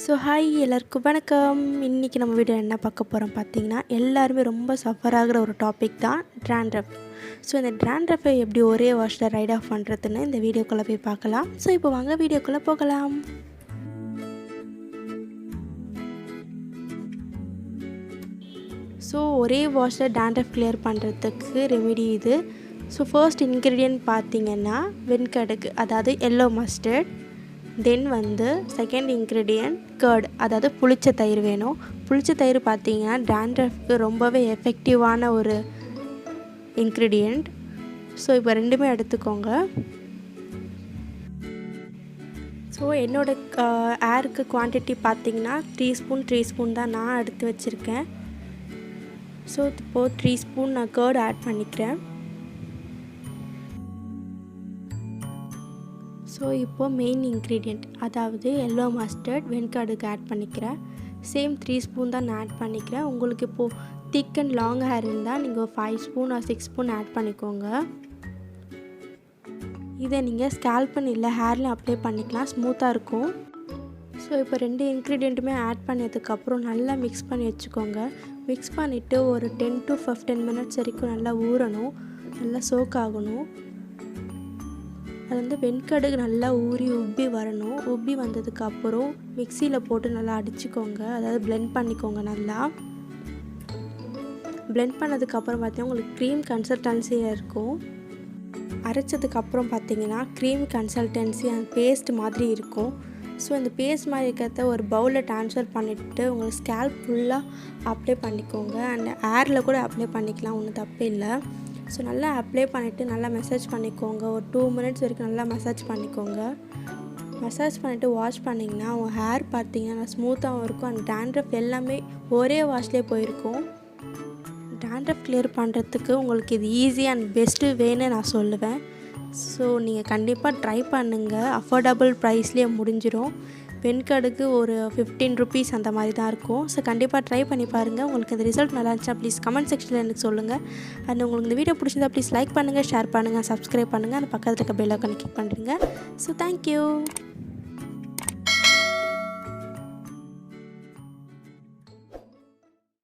So hi எல்லாருக்கும் வணக்கம். இன்றைக்கி நம்ம வீடியோ என்ன பார்க்க போகிறோம் பார்த்தீங்கன்னா, எல்லாருமே ரொம்ப சஃபர் ஆகிற ஒரு டாபிக் தான் ட்ராண்ட்ரஃப். ஸோ இந்த ட்ராண்ட்ரஃபை எப்படி ஒரே வாஷில் ரைட் ஆஃப் பண்ணுறதுன்னு இந்த வீடியோக்குள்ளே போய் பார்க்கலாம். ஸோ இப்போ வாங்க வீடியோக்குள்ளே போகலாம். ஸோ ஒரே வாஷில் ட்ராண்ட்ரஃப் கிளியர் பண்ணுறதுக்கு ரெமிடி இது. ஸோ ஃபர்ஸ்ட் இன்க்ரீடியன்ட் பார்த்திங்கன்னா வெண்கடுகு, அதாவது yellow mustard. Then second ingredient curd, அதாவது புளிச்ச தயிர் வேணும். புளிச்ச தயிர் பார்த்திங்கன்னா ட்ராண்ட்ரஃப்க்கு ரொம்பவே எஃபெக்டிவான ஒரு இன்க்ரீடியண்ட். ஸோ இப்போ ரெண்டுமே எடுத்துக்கோங்க. ஸோ என்னோடய ஏருக்கு குவான்டிட்டி பார்த்திங்கன்னா 3 ஸ்பூன் தான் நான் எடுத்து வச்சுருக்கேன். ஸோ இப்போது 3 ஸ்பூன் நான் கர்ட் ஆட் பண்ணிக்கிறேன். ஸோ இப்போது மெயின் இன்க்ரீடியண்ட், அதாவது எல்லோ மஸ்டர்ட் வெண்கடுகு ஆட் பண்ணிக்கிறேன். சேம் 3 ஸ்பூன் தான் நான் ஆட் பண்ணிக்கிறேன். உங்களுக்கு இப்போது திக் அண்ட் லாங் ஹேர் இருந்தால் நீங்கள் 5 ஸ்பூன் ஆர் 6 ஸ்பூன் ஆட் பண்ணிக்கோங்க. இதை நீங்கள் ஸ்கேல்ப்னு இல்லை ஹேர்லையும் அப்ளை பண்ணிக்கலாம், ஸ்மூத்தாக இருக்கும். ஸோ இப்போ 2 இன்க்ரீடியண்ட்டுமே ஆட் பண்ணதுக்கப்புறம் நல்லா மிக்ஸ் பண்ணி வச்சுக்கோங்க. மிக்ஸ் பண்ணிவிட்டு ஒரு 10 to 15 மினிட்ஸ் வரைக்கும் நல்லா ஊறணும், நல்லா சோக் ஆகணும். அது வெண்கடுகு நல்லா ஊறி உப்பி வரணும். உப்பி வந்ததுக்கப்புறம் மிக்சியில் போட்டு நல்லா அடிச்சுக்கோங்க, அதாவது பிளெண்ட் பண்ணிக்கோங்க. நல்லா பிளெண்ட் பண்ணதுக்கப்புறம் பார்த்தீங்கன்னா உங்களுக்கு க்ரீம் கன்சிஸ்டன்சியில் இருக்கும். அரைச்சதுக்கப்புறம் பார்த்தீங்கன்னா க்ரீம் கன்சிஸ்டன்சி அந்த பேஸ்ட் மாதிரி இருக்கும். ஸோ அந்த பேஸ்ட் மாதிரி இருக்கிறத ஒரு பவுலில் ட்ரான்ஸ்ஃபர் பண்ணிவிட்டு உங்களுக்கு ஸ்கேல்ப் ஃபுல்லாக அப்ளை பண்ணிக்கோங்க. அண்ட் ஹேரில் கூட அப்ளை பண்ணிக்கலாம், ஒன்றும் தப்பு இல்லை. ஸோ நல்லா அப்ளை பண்ணிவிட்டு நல்லா மசாஜ் பண்ணிக்கோங்க. ஒரு 2 மினிட்ஸ் வரைக்கும் நல்லா மசாஜ் பண்ணிக்கோங்க. மசாஜ் பண்ணிவிட்டு வாஷ் பண்ணிங்கன்னா உங்கள் ஹேர் பார்த்திங்கன்னா ஸ்மூத்தாகவும் இருக்கும். அண்ட் ட்ராண்ட்ரஃப் எல்லாமே ஒரே வாஷ்லேயே போயிருக்கும். ட்ராண்ட்ரஃப் கிளியர் பண்ணுறதுக்கு உங்களுக்கு இது ஈஸி அண்ட் பெஸ்ட்டு வேன்னு நான் சொல்லுவேன். ஸோ நீங்கள் கண்டிப்பாக ட்ரை பண்ணுங்கள். அஃபோர்டபுள் ப்ரைஸ்லேயே முடிஞ்சிடும். வெண்கடுகு ஒரு 15 rupees அந்த மாதிரி தான் இருக்கும். ஸோ கண்டிப்பாக ட்ரை பண்ணி பாருங்கள். உங்களுக்கு இந்த ரிசல்ட் நல்லா இருந்துச்சா ப்ளீஸ் கமெண்ட் செக்ஷனில் எனக்கு சொல்லுங்கள். அண்ட் உங்களுக்கு இந்த வீடியோ பிடிச்சிருந்தா ப்ளீஸ் லைக் பண்ணுங்கள், ஷேர் பண்ணுங்கள், சப்ஸ்கிரைப் பண்ணுங்கள். அந்த பக்கத்தில் இருக்க பெல் ஐகானை கிளிக் பண்ணுறீங்க. So thank you.